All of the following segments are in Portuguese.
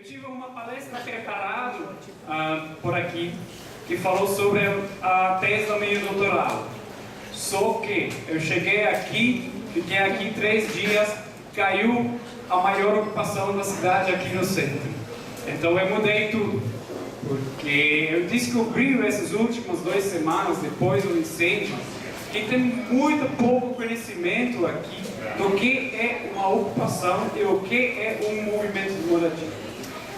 tive uma palestra preparada por aqui que falou sobre a tese do meu doutorado. Só que eu cheguei aqui, fiquei aqui 3 dias, caiu a maior ocupação da cidade aqui no centro. Então eu mudei tudo, porque eu descobri essas últimas 2 semanas depois do incêndio que tem muito pouco conhecimento aqui do que é uma ocupação e o que é um movimento de moradia.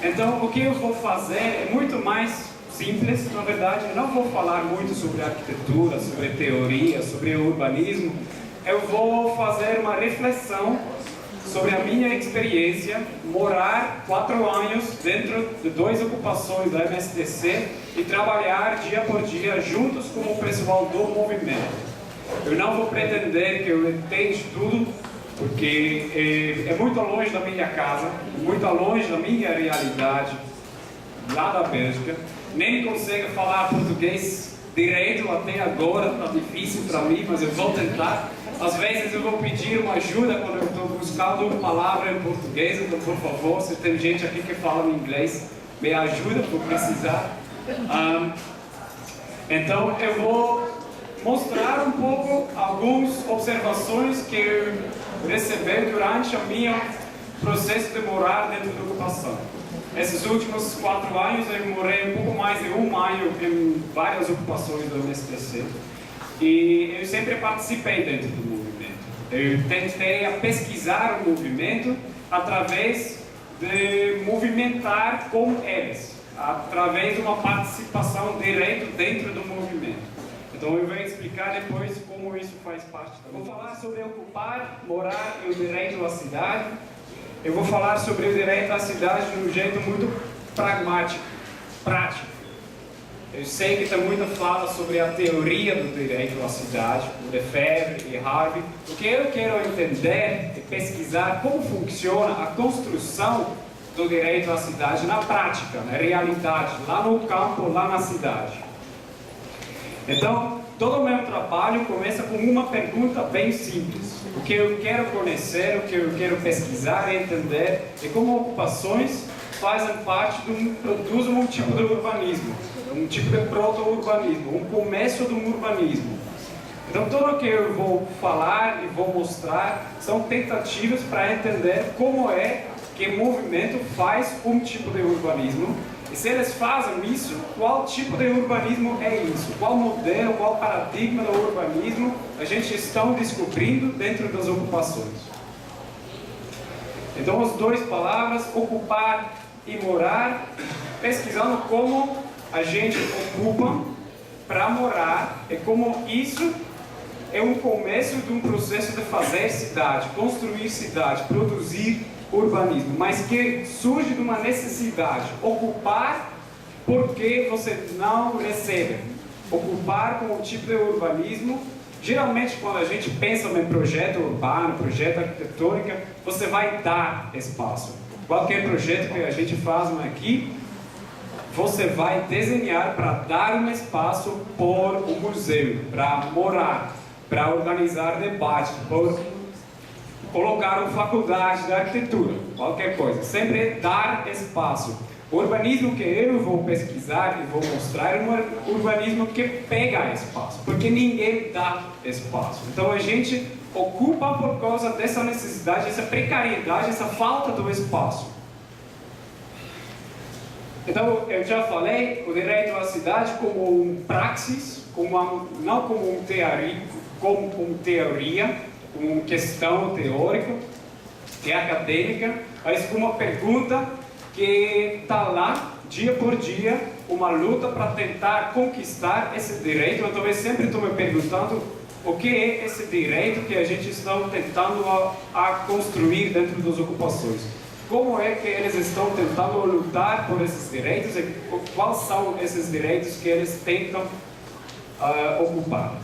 Então, o que eu vou fazer é muito mais simples, na verdade. Eu não vou falar muito sobre arquitetura, sobre teoria, sobre urbanismo. Eu vou fazer uma reflexão sobre a minha experiência, morar 4 anos dentro de 2 ocupações da MSTC e trabalhar dia por dia juntos com o pessoal do movimento. Eu não vou pretender que eu entenda tudo, porque é muito longe da minha casa, muito longe da minha realidade, lá da Bélgica. Nem consigo falar português direito até agora, está difícil para mim, mas eu vou tentar. Às vezes eu vou pedir uma ajuda quando eu estou buscando uma palavra em português, então por favor, se tem gente aqui que fala inglês, me ajuda por precisar. Então eu vou mostrar um pouco algumas observações que eu recebi durante o meu processo de morar dentro da ocupação. Esses últimos 4 anos eu morei um pouco mais de 1 ano em várias ocupações do MSTC e eu sempre participei dentro do movimento. Eu tentei pesquisar o movimento através de movimentar com eles, através de uma participação direta dentro do movimento. Então eu vou explicar depois como isso faz parte. Eu vou falar sobre ocupar, morar e o direito à cidade. Eu vou falar sobre o direito à cidade de um jeito muito pragmático, prático. Eu sei que tem muita fala sobre a teoria do direito à cidade, o Lefebvre e Harvey. O que eu quero entender e pesquisar como funciona a construção do direito à cidade na prática, na realidade, lá no campo, lá na cidade. Então, todo o meu trabalho começa com uma pergunta bem simples. O que eu quero conhecer, o que eu quero pesquisar e entender é como ocupações fazem parte produzem um tipo de urbanismo, um tipo de proto-urbanismo, um começo de um urbanismo. Então, tudo o que eu vou falar e vou mostrar são tentativas para entender como é que o movimento faz um tipo de urbanismo. E se eles fazem isso, qual tipo de urbanismo é isso? Qual modelo, qual paradigma do urbanismo a gente está descobrindo dentro das ocupações? Então, as 2 palavras, ocupar e morar, pesquisando como a gente ocupa para morar e como isso é um começo de um processo de fazer cidade, construir cidade, produzir urbanismo, mas que surge de uma necessidade, ocupar porque você não recebe, ocupar com o tipo de urbanismo. Geralmente quando a gente pensa em projeto urbano, projeto arquitetônico, você vai dar espaço. Qualquer projeto que a gente faz aqui, você vai desenhar para dar um espaço por um museu, para morar, para organizar debate, por colocar uma faculdade de arquitetura, qualquer coisa, sempre dar espaço. O urbanismo que eu vou pesquisar e vou mostrar é um urbanismo que pega espaço, porque ninguém dá espaço. Então a gente ocupa por causa dessa necessidade, essa precariedade, essa falta do espaço. Então eu já falei o direito à cidade como um praxis, não como uma teoria, como uma questão teórica, que é acadêmica, mas uma pergunta que está lá, dia por dia, uma luta para tentar conquistar esse direito. Então eu sempre estou me perguntando o que é esse direito que a gente está tentando a construir dentro das ocupações. Como é que eles estão tentando lutar por esses direitos e quais são esses direitos que eles tentam ocupar.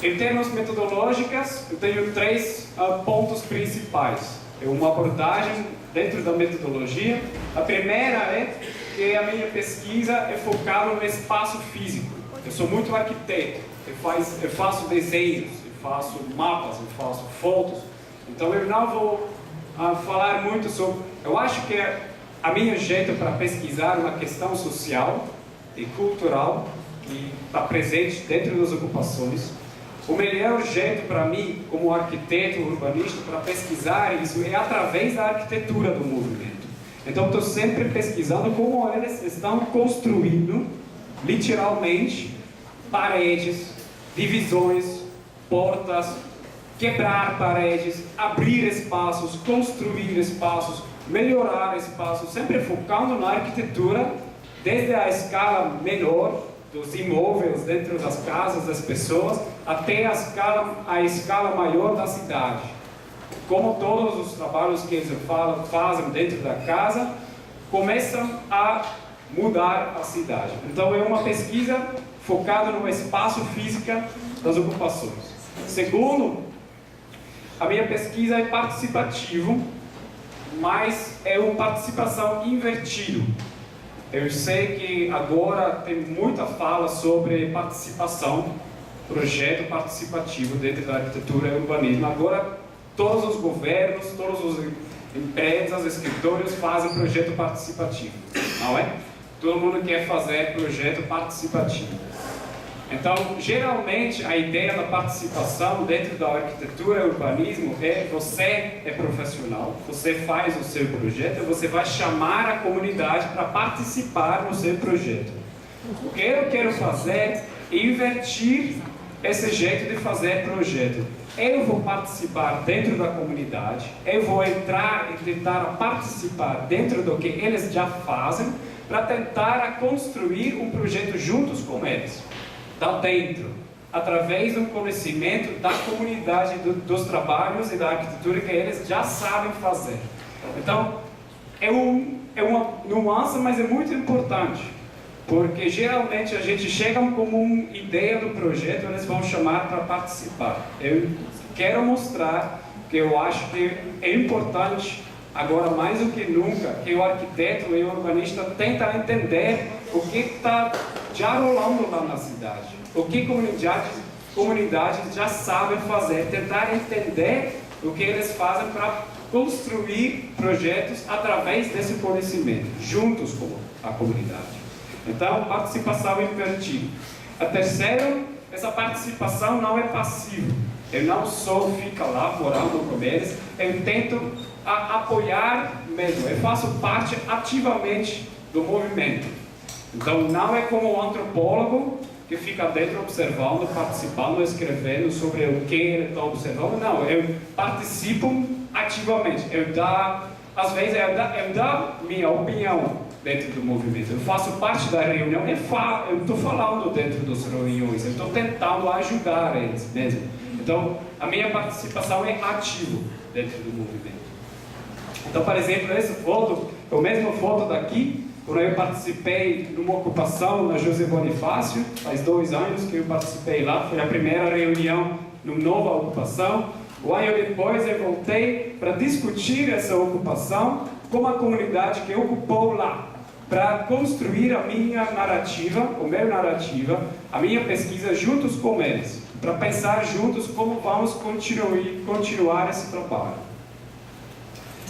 Em termos metodológicos, eu tenho 3 pontos principais. É uma abordagem dentro da metodologia. A primeira é que a minha pesquisa é focada no espaço físico. Eu sou muito arquiteto, eu faço desenhos, eu faço mapas, eu faço fotos. Então eu não vou falar muito sobre Eu acho que a minha jeito para pesquisar uma questão social e cultural que está presente dentro das ocupações, o melhor jeito para mim, como arquiteto urbanista, para pesquisar isso é através da arquitetura do movimento. Então, estou sempre pesquisando como eles estão construindo, literalmente, paredes, divisões, portas, quebrar paredes, abrir espaços, construir espaços, melhorar espaços, sempre focando na arquitetura, desde a escala menor dos imóveis dentro das casas das pessoas, até a escala maior da cidade. Como todos os trabalhos que eles fazem dentro da casa, começam a mudar a cidade. Então é uma pesquisa focada no espaço físico das ocupações. Segundo, a minha pesquisa é participativa, mas é uma participação invertida. Eu sei que agora tem muita fala sobre participação, projeto participativo dentro da arquitetura e urbanismo. Agora, todos os governos, todas as empresas, escritórios fazem projeto participativo, não é? Todo mundo quer fazer projeto participativo. Então, geralmente, a ideia da participação dentro da arquitetura e urbanismo é: você é profissional, você faz o seu projeto, você vai chamar a comunidade para participar no seu projeto. O que eu quero fazer é invertir esse jeito de fazer projeto. Eu vou participar dentro da comunidade, eu vou entrar e tentar participar dentro do que eles já fazem, para tentar construir um projeto juntos com eles. Da dentro, através do conhecimento da comunidade, dos trabalhos e da arquitetura que eles já sabem fazer. Então, é uma nuance, mas é muito importante, porque geralmente a gente chega com uma ideia do projeto, eles vão chamar para participar. Eu quero mostrar que eu acho que é importante, agora mais do que nunca, que o arquiteto e o urbanista tentam entender o que está já rolando lá na cidade, o que comunidades já sabem fazer, tentar entender o que eles fazem para construir projetos através desse conhecimento, juntos com a comunidade. Então, participação invertida. A terceira, essa participação não é passiva. Eu não só fico lá morando com eles, eu tento apoiar mesmo, eu faço parte ativamente do movimento. Então, não é como um antropólogo que fica dentro observando, participando, escrevendo sobre o que ele está observando. Não, eu participo ativamente. Às vezes, eu dou minha opinião dentro do movimento. Eu faço parte da reunião, eu estou falando dentro das reuniões, eu estou tentando ajudar eles mesmo. Então, a minha participação é ativa dentro do movimento. Então, por exemplo, essa foto, a mesma foto daqui, quando eu participei numa ocupação na José Bonifácio, faz 2 anos que eu participei lá, foi a primeira reunião numa nova ocupação. Um ano depois eu voltei para discutir essa ocupação com a comunidade que ocupou lá, para construir a minha narrativa, a minha pesquisa juntos com eles, para pensar juntos como vamos continuar esse trabalho.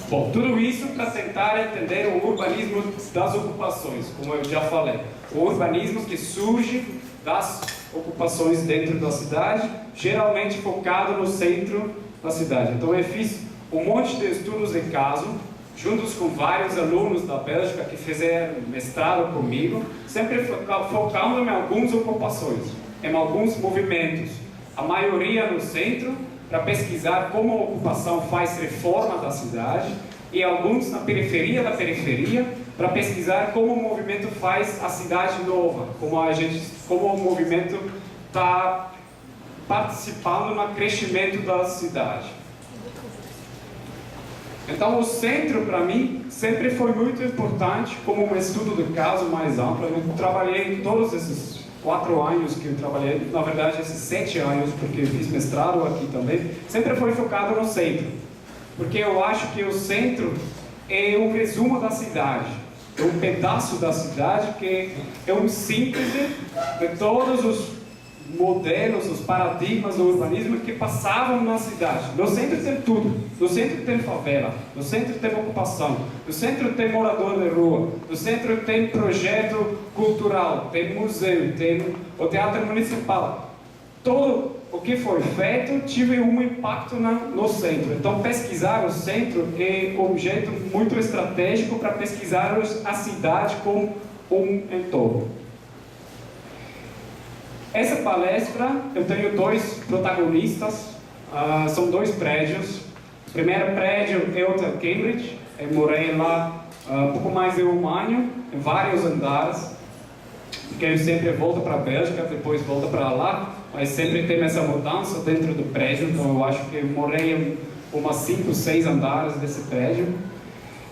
Bom, tudo isso para tentar entender o urbanismo das ocupações, como eu já falei. O urbanismo que surge das ocupações dentro da cidade, geralmente focado no centro da cidade. Então eu fiz um monte de estudos de caso, juntos com vários alunos da Bélgica que fizeram mestrado comigo, sempre focando em algumas ocupações, em alguns movimentos. A maioria no centro, para pesquisar como a ocupação faz reforma da cidade, e alguns na periferia da periferia, para pesquisar como o movimento faz a cidade nova, como o movimento está participando no crescimento da cidade. Então o centro para mim sempre foi muito importante como um estudo de caso mais amplo. Eu trabalhei todos esses 4 anos que eu trabalhei, na verdade esses 7 anos, porque eu fiz mestrado aqui também, sempre foi focado no centro, porque eu acho que o centro é um resumo da cidade, é um pedaço da cidade que é um síntese de todos os modelos, os paradigmas do urbanismo que passavam na cidade. No centro tem tudo. No centro tem favela, no centro tem ocupação, no centro tem morador de rua, no centro tem projeto cultural, tem museu, tem o teatro municipal. Todo o que foi feito teve um impacto no centro. Então, pesquisar o centro é um jeito muito estratégico para pesquisar a cidade como um entorno. Essa palestra, eu tenho dois protagonistas, são dois prédios. O primeiro prédio é o Hotel Cambridge, eu morei lá um pouco mais de um ano, em vários andares, porque eu sempre volto para a Bélgica, depois volto para lá, mas sempre tem essa mudança dentro do prédio, então eu acho que eu morei em umas 5, 6 andares desse prédio.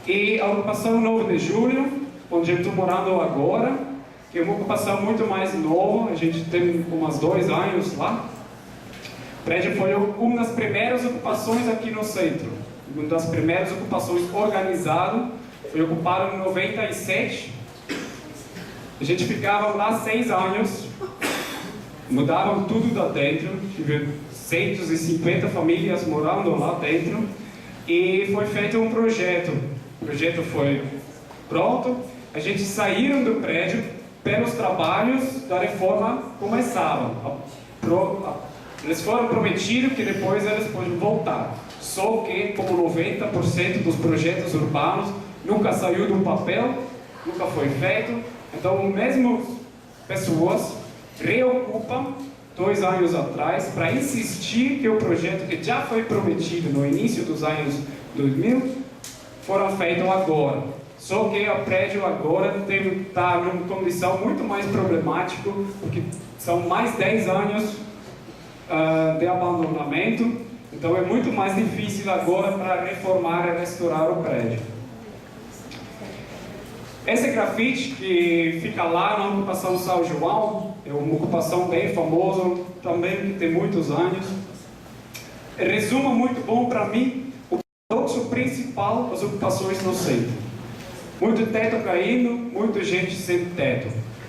E a ocupação 9 de julho, onde eu estou morando agora, que é uma ocupação muito mais nova, a gente tem umas 2 anos lá. O prédio foi uma das primeiras ocupações aqui no centro, uma das primeiras ocupações organizadas, foi ocupado em 97. A gente ficava lá 6 anos, mudavam tudo lá dentro, tive 150 famílias morando lá dentro, e foi feito um projeto. O projeto foi pronto, a gente saíram do prédio, pelos trabalhos da reforma começavam. Eles foram prometidos que depois eles podem voltar. Só que, como 90% dos projetos urbanos nunca saiu do papel, nunca foi feito, então mesmo pessoas reocupam 2 anos atrás para insistir que o projeto que já foi prometido no início dos anos 2000 foram feitos agora. Só que o prédio agora está numa condição muito mais problemática, porque são mais 10 anos de abandonamento, então é muito mais difícil agora para reformar e restaurar o prédio. Esse grafite que fica lá na ocupação São João, é uma ocupação bem famosa, também que tem muitos anos, resume muito bom para mim o paradoxo principal das ocupações no centro. Muito teto caindo, muita gente sem teto.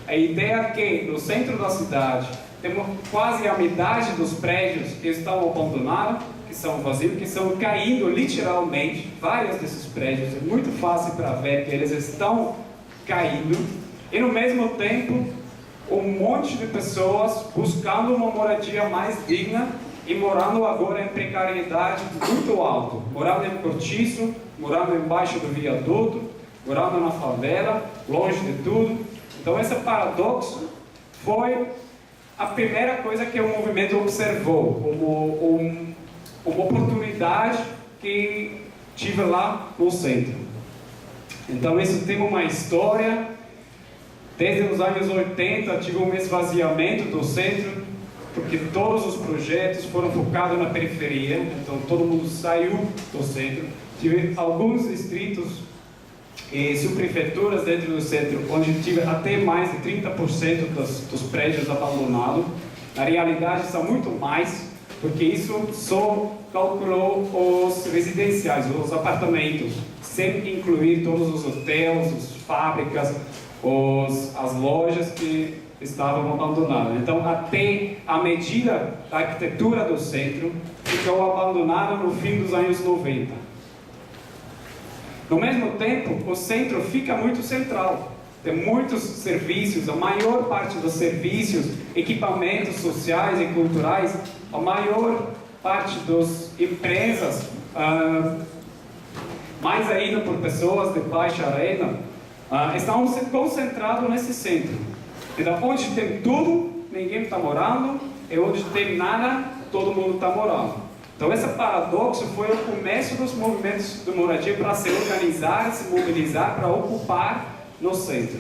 A ideia é que no centro da cidade temos quase a metade dos prédios que estão abandonados, que são vazios, que estão caindo literalmente. Vários desses prédios, é muito fácil para ver que eles estão caindo. E no mesmo tempo, um monte de pessoas buscando uma moradia mais digna e morando agora em precariedade muito alta. Morando em cortiço, morando embaixo do viaduto, morando na favela, longe de tudo. Então esse paradoxo foi a primeira coisa que o movimento observou, como uma oportunidade que tive lá no centro. Então isso tem uma história, desde os anos 80 tive um esvaziamento do centro, porque todos os projetos foram focados na periferia, então todo mundo saiu do centro. Tive alguns distritos e subprefeituras dentro do centro, onde tive até mais de 30% dos prédios abandonados. Na realidade, são muito mais, porque isso só calculou os residenciais, os apartamentos, sem incluir todos os hotéis, as fábricas, as lojas que estavam abandonadas. Então, até a medida da arquitetura do centro ficou abandonada no fim dos anos 90. No mesmo tempo, o centro fica muito central. Tem muitos serviços, a maior parte dos serviços, equipamentos sociais e culturais, a maior parte das empresas, mais ainda por pessoas de baixa renda, estão concentrados nesse centro. Então, onde tem tudo, ninguém está morando, e onde tem nada, todo mundo está morando. Então, esse paradoxo foi o começo dos movimentos de moradia para se organizar, se mobilizar para ocupar no centro.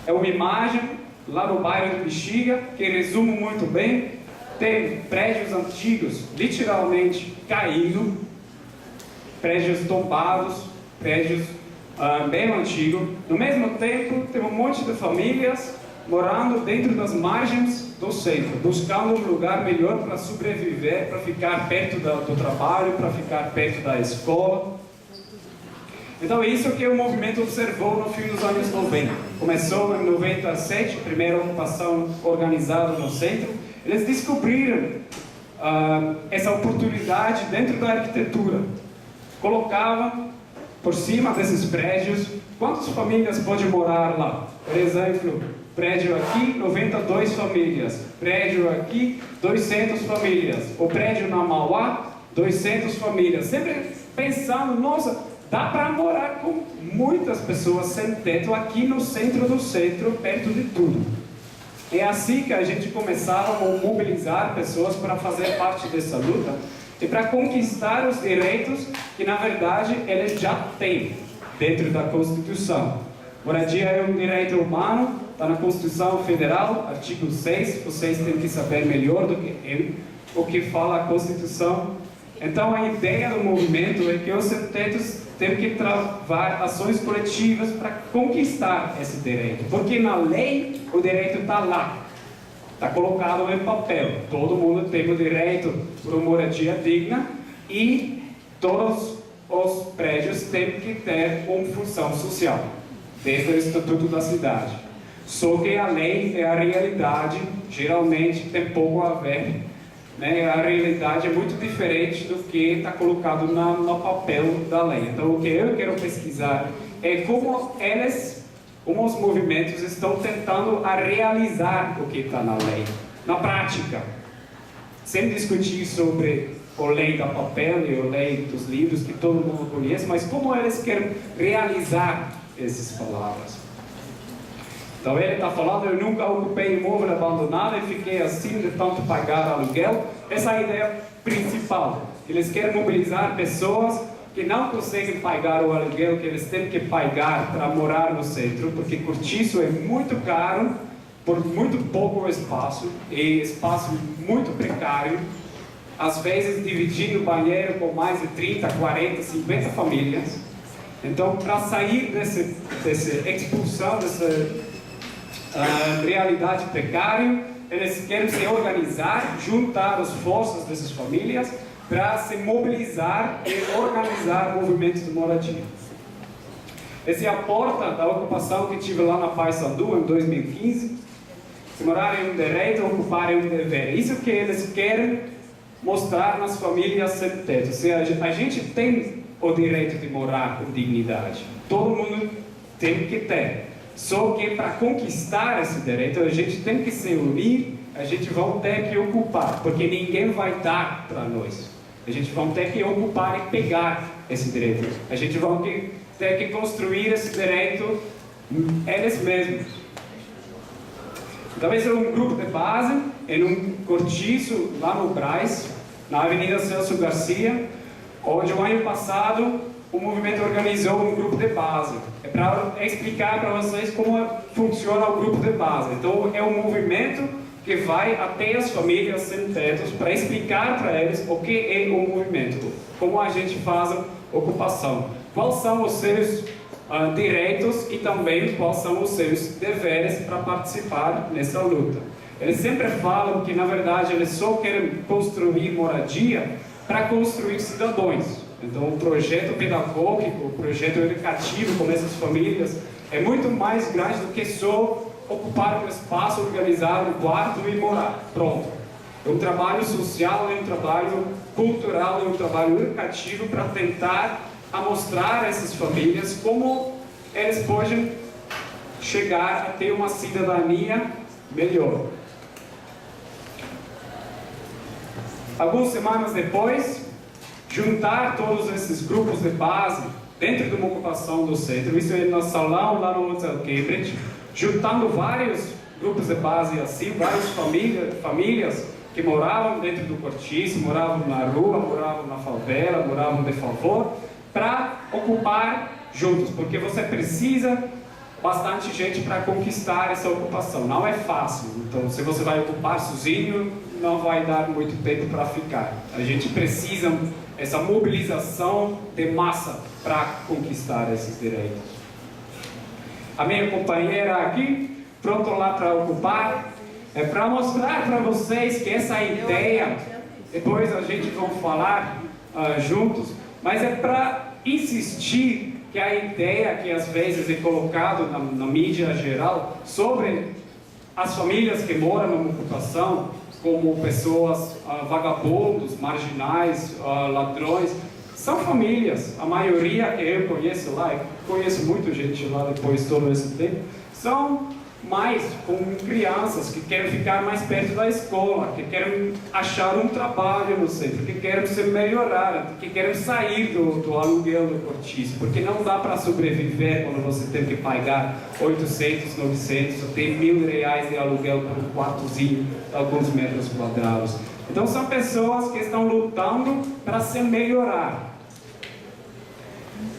É uma imagem lá no bairro de Bexiga que resume muito bem. Tem prédios antigos, literalmente caindo, prédios tombados, prédios bem antigos. No mesmo tempo, tem um monte de famílias morando dentro das margens do centro, buscando um lugar melhor para sobreviver, para ficar perto do trabalho, para ficar perto da escola. Então, isso que o movimento observou no fim dos anos 90. Começou em 97, primeira ocupação organizada no centro. Eles descobriram essa oportunidade dentro da arquitetura. Colocavam por cima desses prédios quantas famílias podem morar lá. Por exemplo, prédio aqui, 92 famílias. Prédio aqui, 200 famílias. O prédio na Mauá, 200 famílias. Sempre pensando, nossa, dá para morar com muitas pessoas sem teto aqui no centro do centro, perto de tudo. É assim que a gente começava a mobilizar pessoas para fazer parte dessa luta e para conquistar os direitos que, na verdade, eles já têm dentro da Constituição. Moradia é um direito humano, está na Constituição Federal, artigo 6, vocês têm que saber melhor do que eu o que fala a Constituição. Então, a ideia do movimento é que os sem-tetos têm que travar ações coletivas para conquistar esse direito. Porque na lei, o direito está lá. Está colocado em papel. Todo mundo tem o direito por uma moradia digna e todos os prédios têm que ter uma função social, desde o Estatuto da Cidade. Só que a lei e a realidade geralmente tem pouco a ver. A realidade é muito diferente do que está colocado no papel da lei. Então, o que eu quero pesquisar é como os movimentos estão tentando realizar o que está na lei, na prática. Sem discutir sobre a lei da papel e a lei dos livros, que todo mundo conhece, mas como eles querem realizar essas palavras. Então ele está falando, eu nunca ocupei imóvel abandonado e fiquei assim de tanto pagar aluguel. Essa é a ideia principal. Eles querem mobilizar pessoas que não conseguem pagar o aluguel que eles têm que pagar para morar no centro, porque cortiço é muito caro, por muito pouco espaço, e espaço muito precário, às vezes dividindo o banheiro com mais de 30, 40, 50 famílias. Então, para sair dessa expulsão, dessa realidade precária, eles querem se organizar, juntar as forças dessas famílias para se mobilizar e organizar movimentos de moradia. Essa é a porta da ocupação que tive lá na Paysandu em 2015. Se morar é um direito, ocupar é um dever. Isso que eles querem mostrar nas famílias sem teto. Ou seja, a gente tem o direito de morar com dignidade. Todo mundo tem que ter. Só que para conquistar esse direito, a gente tem que se unir, a gente vai ter que ocupar, porque ninguém vai dar para nós. A gente vai ter que ocupar e pegar esse direito. A gente vai ter que construir esse direito eles mesmos. Então esse é um grupo de base, em um cortiço lá no Brás, na Avenida Celso Garcia, onde o ano passado o movimento organizou um grupo de base. É para explicar para vocês como funciona o grupo de base. Então, é um movimento que vai até as famílias sem tetos para explicar para eles o que é o movimento, como a gente faz a ocupação, quais são os seus direitos e também quais são os seus deveres para participar nessa luta. Eles sempre falam que, na verdade, eles só querem construir moradia para construir cidadãos. Então, o projeto pedagógico, o projeto educativo com essas famílias é muito mais grande do que só ocupar um espaço, organizar um quarto e morar. Pronto. É um trabalho social, é um trabalho cultural, é um trabalho educativo para tentar mostrar a essas famílias como eles podem chegar a ter uma cidadania melhor. Algumas semanas depois, juntar todos esses grupos de base dentro de uma ocupação do centro, isso é no salão lá no Hotel Cambridge, juntando vários grupos de base assim, várias famílias que moravam dentro do cortiço, moravam na rua, moravam na favela, moravam de favor, para ocupar juntos, porque você precisa bastante gente para conquistar essa ocupação. Não é fácil, então se você vai ocupar sozinho, não vai dar muito tempo para ficar. A gente precisa essa mobilização de massa para conquistar esses direitos. A minha companheira aqui, pronto lá para ocupar, é para mostrar para vocês que essa ideia, depois a gente vai falar juntos, mas é para insistir que a ideia que às vezes é colocada na mídia geral sobre as famílias que moram numa ocupação, como pessoas vagabundos, marginais, ladrões, são famílias. A maioria que eu conheço lá, eu conheço muita gente lá depois de todo esse tempo, são mais como crianças que querem ficar mais perto da escola, que querem achar um trabalho no centro, que querem se melhorar, que querem sair do aluguel do cortiço, porque não dá para sobreviver quando você tem que pagar 800, 900, até R$1.000 de aluguel por um quartozinho, alguns metros quadrados. Então são pessoas que estão lutando para se melhorar.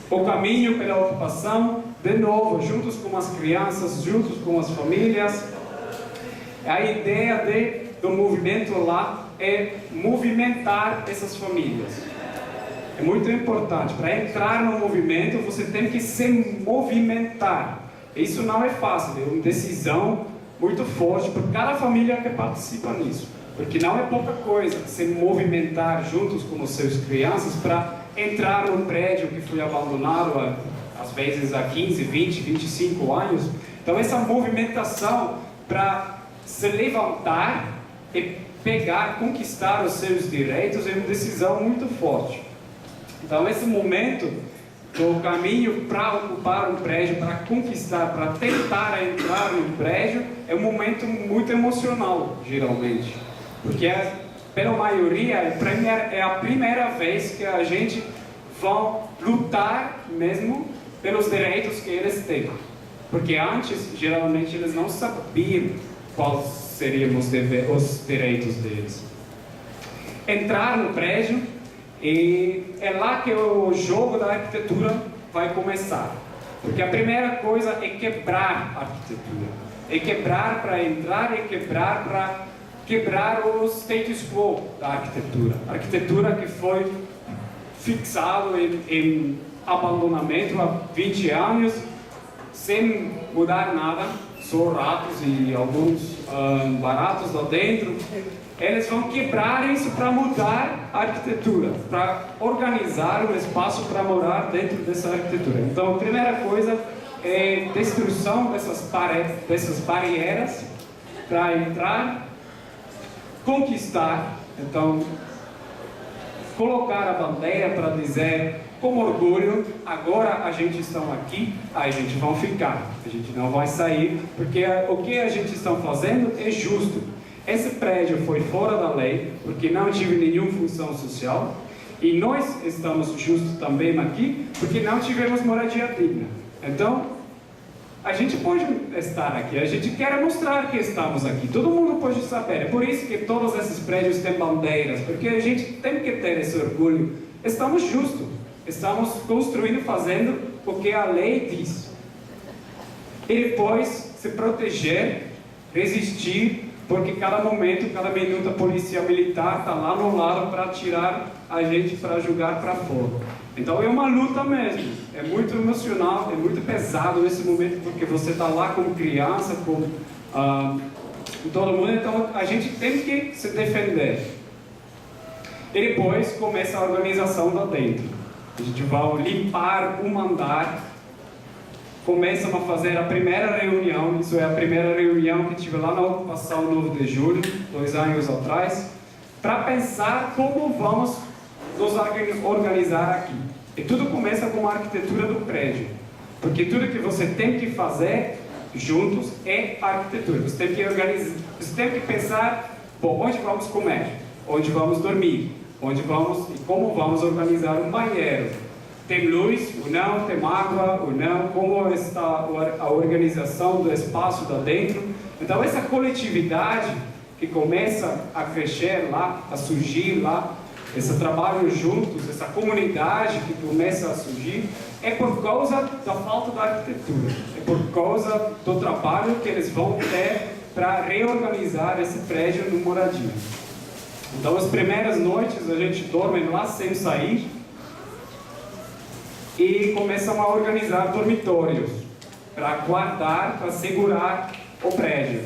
O caminho pela ocupação, de novo, juntos com as crianças, juntos com as famílias. A ideia do movimento lá é movimentar essas famílias. É muito importante. Para entrar no movimento, você tem que se movimentar. Isso não é fácil, é uma decisão muito forte por cada família que participa nisso. Porque não é pouca coisa se movimentar juntos com as suas crianças para entrar num prédio que foi abandonado às vezes há 15, 20, 25 anos. Então essa movimentação para se levantar e pegar, conquistar os seus direitos é uma decisão muito forte. Então esse momento do caminho para ocupar um prédio, para conquistar, para tentar entrar no prédio, é um momento muito emocional, geralmente. Porque pela maioria, é a primeira vez que a gente vai lutar mesmo pelos direitos que eles têm. Porque antes, geralmente, eles não sabiam quais seriam os direitos deles. Entrar no prédio, e é lá que o jogo da arquitetura vai começar. Porque a primeira coisa é quebrar a arquitetura. É quebrar para entrar, é quebrar para quebrar o status quo da arquitetura. A arquitetura que foi fixado em abandonamento há 20 anos, sem mudar nada, só ratos e alguns baratos lá dentro. Eles vão quebrar isso para mudar a arquitetura, para organizar um espaço para morar dentro dessa arquitetura. Então, a primeira coisa é destruição dessas barreiras para entrar, conquistar. Então, colocar a bandeira para dizer com orgulho, agora a gente está aqui, a gente vai ficar, a gente não vai sair, porque o que a gente está fazendo é justo. Esse prédio foi fora da lei, porque não tive nenhuma função social, e nós estamos justos também aqui, porque não tivemos moradia digna. Então, a gente pode estar aqui, a gente quer mostrar que estamos aqui, todo mundo pode saber. É por isso que todos esses prédios têm bandeiras, porque a gente tem que ter esse orgulho. Estamos justos, estamos construindo, fazendo o que a lei diz. E depois se proteger, resistir, porque cada momento, cada minuto a polícia militar está lá no lado para tirar a gente, para jogar para fora. Então é uma luta mesmo, é muito emocional, é muito pesado esse momento, porque você está lá como criança, com todo mundo, então a gente tem que se defender. E depois começa a organização lá dentro. A gente vai limpar um andar, começam a fazer a primeira reunião, isso é a primeira reunião que tive lá na ocupação 9 de julho, 2 anos atrás, para pensar como vamos nos organizar aqui. E tudo começa com a arquitetura do prédio, porque tudo que você tem que fazer juntos é arquitetura. Você tem que organizar, você tem que pensar, bom, onde vamos comer, onde vamos dormir, onde vamos e como vamos organizar um banheiro. Tem luz ou não, tem água ou não, como está a organização do espaço lá dentro. Então essa coletividade que começa a crescer lá, a surgir lá, esse trabalho juntos, essa comunidade que começa a surgir, é por causa da falta da arquitetura, é por causa do trabalho que eles vão ter para reorganizar esse prédio no moradia. Então as primeiras noites a gente dorme lá sem sair, e começam a organizar dormitórios para guardar, para segurar o prédio.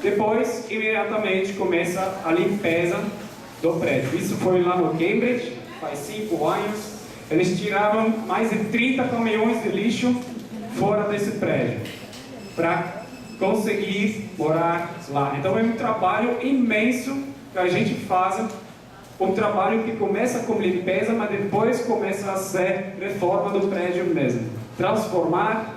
Depois, imediatamente, começa a limpeza do prédio. Isso foi lá no Cambridge, faz 5 anos, eles tiravam mais de 30 caminhões de lixo fora desse prédio, para conseguir morar lá. Então é um trabalho imenso que a gente faz, um trabalho que começa com limpeza, mas depois começa a ser reforma do prédio mesmo. Transformar,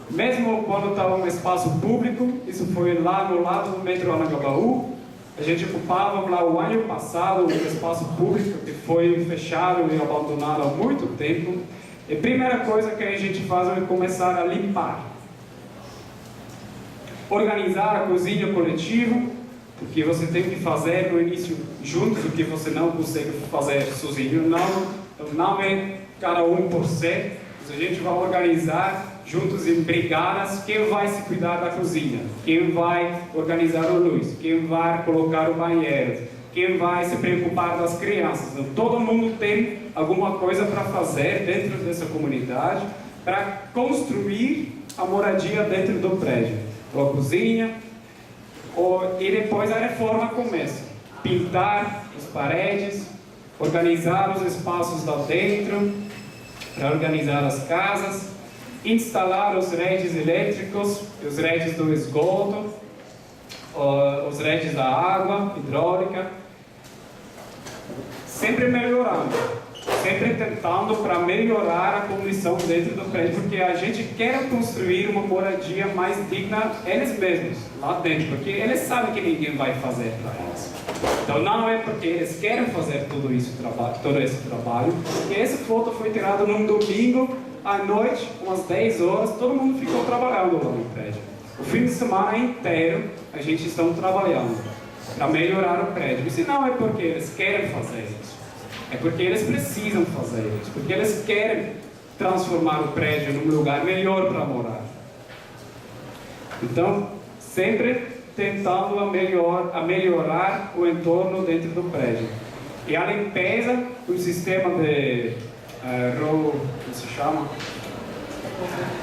mesmo quando estava um espaço público, isso foi lá no lado do metrô Anhangabaú, a gente ocupava lá o ano passado um espaço público que foi fechado e abandonado há muito tempo. E a primeira coisa que a gente faz é começar a limpar. Organizar a cozinha coletiva, porque você tem que fazer no início juntos o que você não consegue fazer sozinho. Não é cada um por si. A gente vai organizar juntos em brigadas quem vai se cuidar da cozinha, quem vai organizar a luz, quem vai colocar o banheiro, quem vai se preocupar das crianças. Então, todo mundo tem alguma coisa para fazer dentro dessa comunidade para construir a moradia dentro do prédio. Então, a cozinha, e depois a reforma começa. Pintar as paredes, organizar os espaços lá dentro, para organizar as casas, instalar os redes elétricos, os redes do esgoto, os redes da água hidráulica, sempre melhorando, sempre tentando para melhorar a condição dentro do prédio, porque a gente quer construir uma moradia mais digna eles mesmos, lá dentro, porque eles sabem que ninguém vai fazer para eles. Então não é porque eles querem fazer todo esse trabalho, porque essa foto foi tirada num domingo à noite, umas 10 horas, todo mundo ficou trabalhando lá no prédio. O fim de semana inteiro a gente está trabalhando para melhorar o prédio. E se não é porque eles querem fazer isso, é porque eles precisam fazer isso, porque eles querem transformar o prédio num lugar melhor para morar. Então, sempre tentando a melhorar o entorno dentro do prédio. E a limpeza, o sistema de como se chama?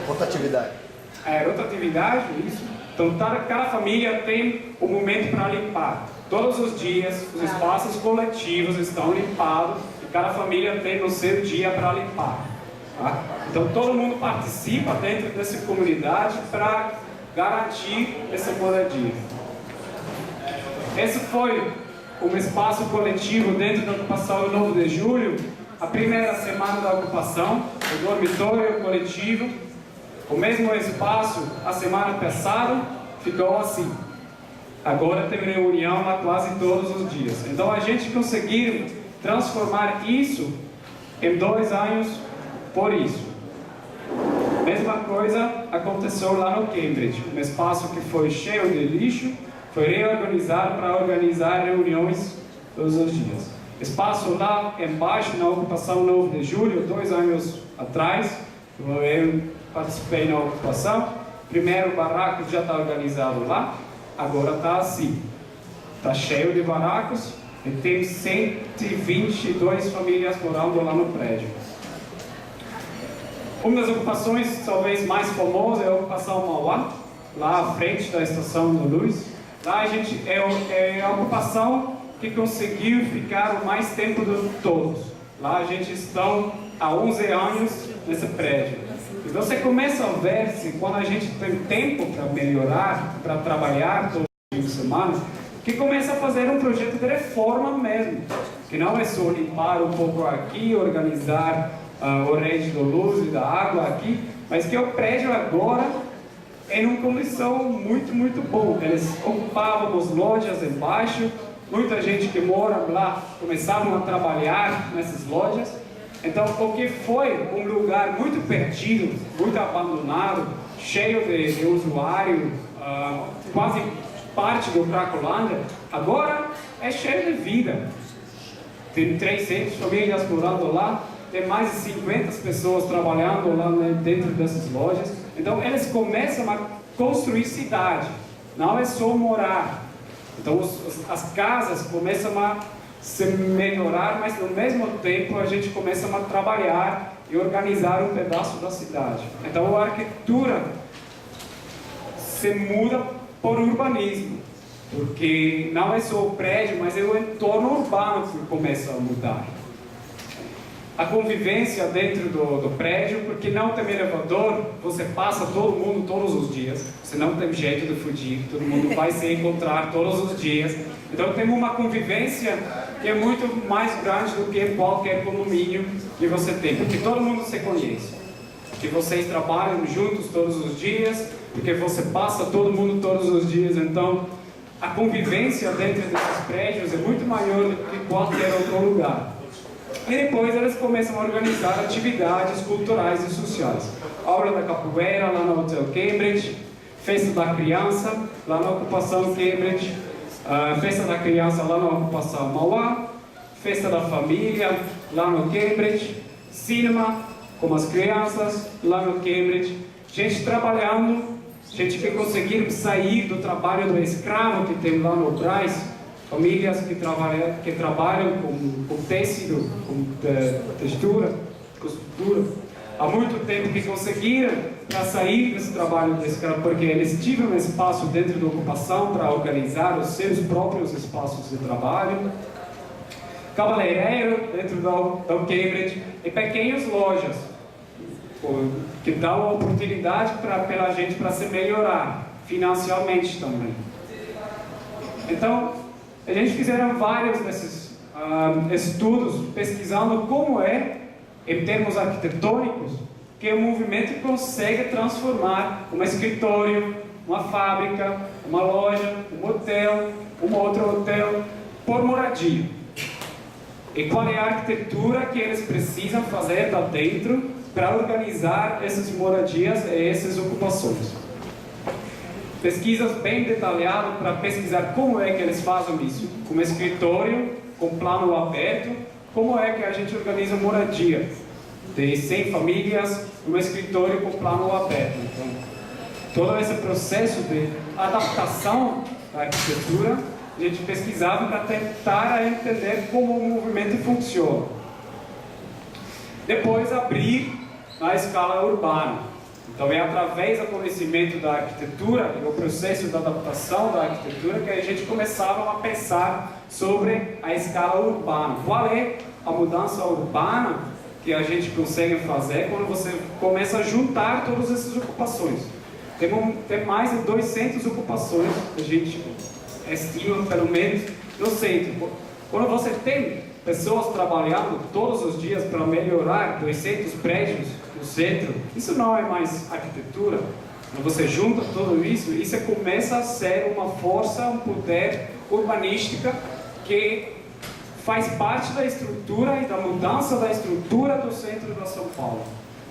Rotatividade. Rotatividade, isso. Então, cada família tem um momento para limpar. Todos os dias, os espaços coletivos estão limpados e cada família tem o seu dia para limpar. Tá? Então, todo mundo participa dentro dessa comunidade para garantir essa moradia. Esse foi um espaço coletivo dentro da ocupação 9 de julho, a primeira semana da ocupação, o dormitório coletivo. O mesmo espaço, a semana passada, ficou assim. Agora tem reunião lá quase todos os dias. Então a gente conseguiu transformar isso em 2 anos por isso. Mesma coisa aconteceu lá no Cambridge, um espaço que foi cheio de lixo, foi reorganizado para organizar reuniões todos os dias. Espaço lá embaixo, na ocupação 9 de julho, 2 anos atrás, eu participei na ocupação. Primeiro barraco já está organizado lá, agora está assim. Está cheio de barracos e tem 122 famílias morando lá no prédio. Uma das ocupações talvez mais famosas é a ocupação Mauá, lá à frente da estação da Luz. Lá a gente é a ocupação que conseguiu ficar o mais tempo de todos. Lá a gente está há 11 anos nesse prédio. E você começa a ver se quando a gente tem tempo para melhorar, para trabalhar todo fim de semana, que começa a fazer um projeto de reforma mesmo. Que não é só limpar um pouco aqui, organizar o rede da luz e da água aqui, mas que o prédio agora é em uma condição muito boa. Eles ocupavam as lojas embaixo, muita gente que mora lá começavam a trabalhar nessas lojas. Então, porque foi um lugar muito perdido, muito abandonado, cheio de usuário, quase parte do Cracolândia, agora é cheio de vida. Tem 300 famílias morando lá, tem mais de 50 pessoas trabalhando lá dentro dessas lojas. Então, eles começam a construir cidade, não é só morar. Então, as casas começam a se melhorar, mas ao mesmo tempo a gente começa a trabalhar e organizar um pedaço da cidade. Então, a arquitetura se muda por urbanismo, porque não é só o prédio, mas é o entorno urbano que começa a mudar. a convivência dentro do prédio, porque não tem elevador, você passa todo mundo todos os dias, você não tem jeito de fugir, todo mundo vai se encontrar todos os dias. Então tem uma convivência que é muito mais grande do que qualquer condomínio que você tem, porque todo mundo se conhece, porque vocês trabalham juntos todos os dias, porque você passa todo mundo todos os dias, então a convivência dentro desses prédios é muito maior do que qualquer outro lugar. E depois eles começam a organizar atividades culturais e sociais. Aula da capoeira lá no Hotel Cambridge, festa da criança lá na ocupação Cambridge, festa da criança lá na ocupação Mauá, festa da família lá no Cambridge, cinema com as crianças lá no Cambridge, gente trabalhando, gente que conseguiram sair do trabalho do escravo que tem lá no Braz, famílias que trabalham com tecido, com textura, costura, há muito tempo que conseguiram sair desse trabalho do escravo, porque eles tiveram um espaço dentro da ocupação para organizar os seus próprios espaços de trabalho. Cabeleireiro dentro do Cambridge e pequenas lojas que dão a oportunidade pela gente para se melhorar financeiramente também. Então, a gente fizeram vários desses estudos pesquisando como é, em termos arquitetônicos, que o movimento consegue transformar um escritório, uma fábrica, uma loja, um hotel, um outro hotel, por moradia. E qual é a arquitetura que eles precisam fazer lá dentro para organizar essas moradias e essas ocupações. Pesquisas bem detalhadas para pesquisar como é que eles fazem isso, como escritório, com plano aberto, como é que a gente organiza moradia de 100 famílias, um escritório com plano aberto. Então, todo esse processo de adaptação da arquitetura, a gente pesquisava para tentar entender como o movimento funciona. Depois, abrir na escala urbana. Então é através do conhecimento da arquitetura e o processo de adaptação da arquitetura que a gente começava a pensar sobre a escala urbana. Qual é a mudança urbana que a gente consegue fazer quando você começa a juntar todas essas ocupações? Tem mais de 200 ocupações, a gente estima pelo menos no centro. Quando você tem pessoas trabalhando todos os dias para melhorar 200 prédios no centro, isso não é mais arquitetura. Quando você junta tudo isso, isso começa a ser uma força, um poder urbanística que faz parte da estrutura e da mudança da estrutura do centro de São Paulo.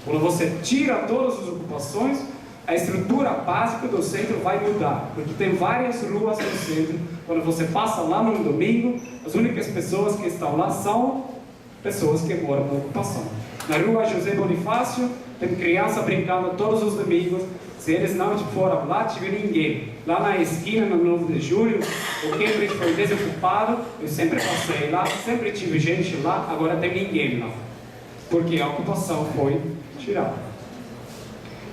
Quando você tira todas as ocupações, a estrutura básica do centro vai mudar, porque tem várias ruas no centro. Quando você passa lá no domingo, as únicas pessoas que estão lá são pessoas que moram na ocupação. Na rua José Bonifácio, tem criança brincando todos os domingos. Se eles não foram lá, tive ninguém. Lá na esquina, no 9 de julho, o Cambridge foi desocupado, eu sempre passei lá, sempre tive gente lá, agora tem ninguém lá, porque a ocupação foi tirada.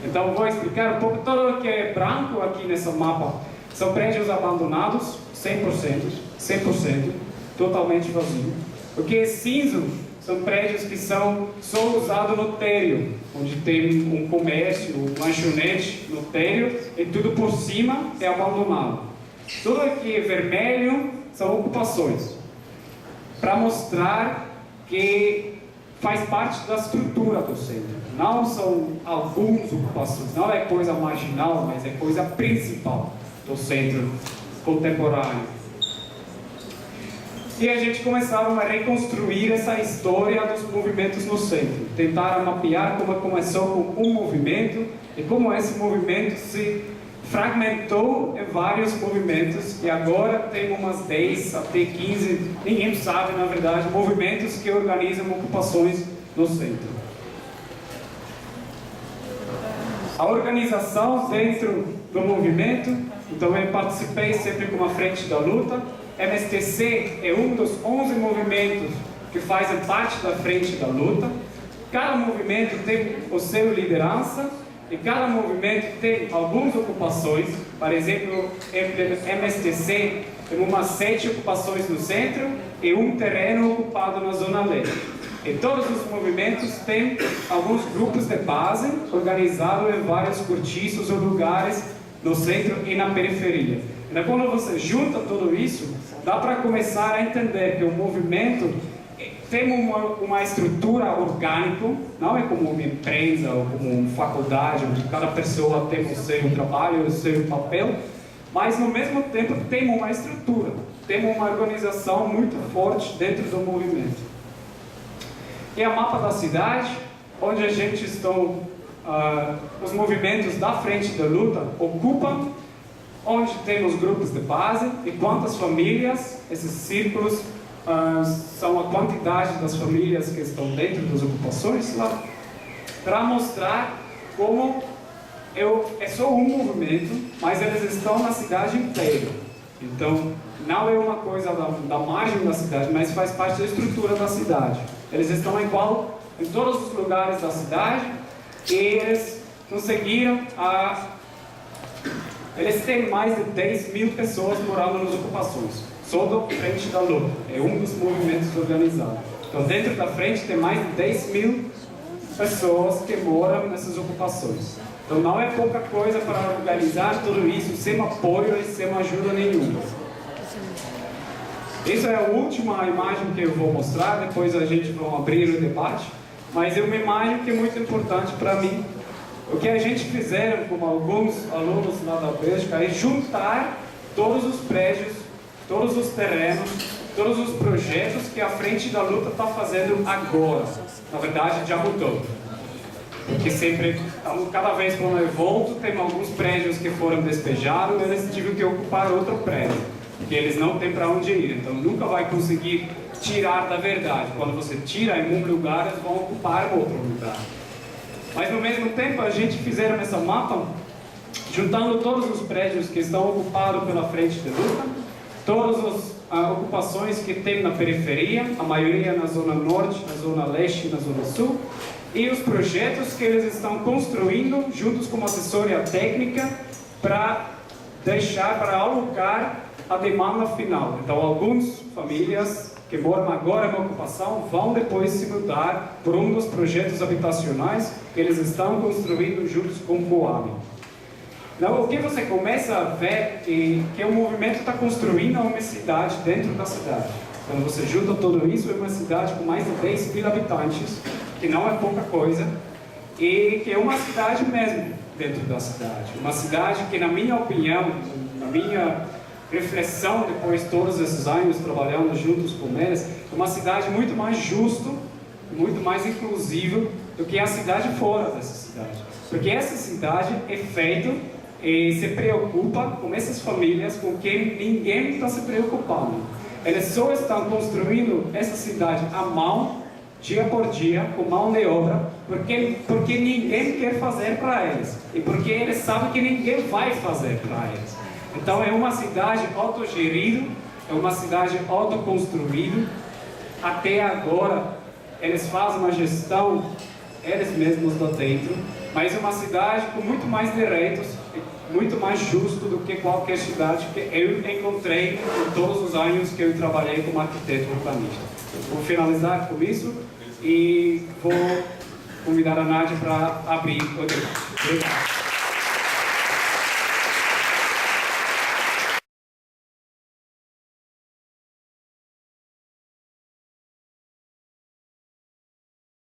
Então vou explicar um pouco. Tudo o que é branco aqui nesse mapa são prédios abandonados, 100%, totalmente vazio. O que é cinza são prédios que são só usados no térreo, onde tem um comércio, um lanchonete no térreo, e tudo por cima é abandonado. Tudo aqui é vermelho são ocupações, para mostrar que faz parte da estrutura do centro. Não são algumas ocupações, não é coisa marginal, mas é coisa principal do centro contemporâneo. E a gente começava a reconstruir essa história dos movimentos no centro. Tentaram mapear como começou com um movimento e como esse movimento se fragmentou em vários movimentos e agora tem umas 10 até 15, ninguém sabe na verdade, movimentos que organizam ocupações no centro. A organização dentro do movimento, então eu participei sempre com a Frente da Luta. MSTC é um dos 11 movimentos que fazem parte da Frente da Luta. Cada movimento tem o seu liderança e cada movimento tem algumas ocupações. Por exemplo, MSTC tem umas 7 ocupações no centro e um terreno ocupado na Zona Leste. E todos os movimentos têm alguns grupos de base organizados em vários cortiços ou lugares no centro e na periferia. Então, quando você junta tudo isso, dá para começar a entender que o movimento tem uma estrutura orgânica, não é como uma empresa ou como uma faculdade, onde cada pessoa tem o seu trabalho, o seu papel, mas no mesmo tempo tem uma estrutura, tem uma organização muito forte dentro do movimento. E o mapa da cidade, onde a gente estão, os movimentos da frente da luta ocupam, onde temos grupos de base e quantas famílias, esses círculos são a quantidade das famílias que estão dentro das ocupações lá, para mostrar como é só um movimento, mas eles estão na cidade inteira. Então, não é uma coisa da margem da cidade, mas faz parte da estrutura da cidade. Eles estão igual em todos os lugares da cidade e eles conseguiram eles têm mais de 10 mil pessoas morando nas ocupações, só da frente da luta, é um dos movimentos organizados. Então, dentro da frente tem mais de 10 mil pessoas que moram nessas ocupações. Então, não é pouca coisa para organizar tudo isso sem apoio e sem ajuda nenhuma. Essa é a última imagem que eu vou mostrar, depois a gente vai abrir o debate, mas é uma imagem que é muito importante para mim. O que a gente fizeram com alguns alunos lá da Bélgica é juntar todos os prédios, todos os terrenos, todos os projetos que a Frente da Luta está fazendo agora. Na verdade, já mudou. Porque sempre, cada vez quando eu volto, tem alguns prédios que foram despejados e eles tiveram que ocupar outro prédio. Porque eles não têm para onde ir, então nunca vai conseguir tirar da verdade. Quando você tira em um lugar, eles vão ocupar outro lugar. Mas no mesmo tempo, a gente fizeram esse mapa, juntando todos os prédios que estão ocupados pela Frente de Luta, todas as ocupações que tem na periferia, a maioria na zona norte, na zona leste e na zona sul, e os projetos que eles estão construindo, juntos com uma assessoria técnica, para alocar a demanda final. Então, algumas famílias que moram agora na ocupação vão depois se mudar por um dos projetos habitacionais que eles estão construindo juntos com o Coab. Então, o que você começa a ver é que o movimento está construindo uma cidade dentro da cidade. Quando você junta tudo isso, é uma cidade com mais de 10 mil habitantes, que não é pouca coisa, e que é uma cidade mesmo dentro da cidade. Uma cidade que, na minha opinião, na minha reflexão, depois de todos esses anos trabalhando juntos com eles, é uma cidade muito mais justa, muito mais inclusiva do que a cidade fora dessa cidade. Porque essa cidade é feita e se preocupa com essas famílias com quem ninguém está se preocupando. Eles só estão construindo essa cidade à mão, dia por dia, com mão de obra, porque ninguém quer fazer para eles. E porque eles sabem que ninguém vai fazer para eles. Então é uma cidade autogerida, é uma cidade autoconstruída. Até agora eles fazem uma gestão, eles mesmos lá dentro, mas é uma cidade com muito mais direitos, muito mais justo do que qualquer cidade que eu encontrei em todos os anos que eu trabalhei como arquiteto urbanista. Vou finalizar com isso e vou convidar a Nádia para abrir o debate. Obrigado.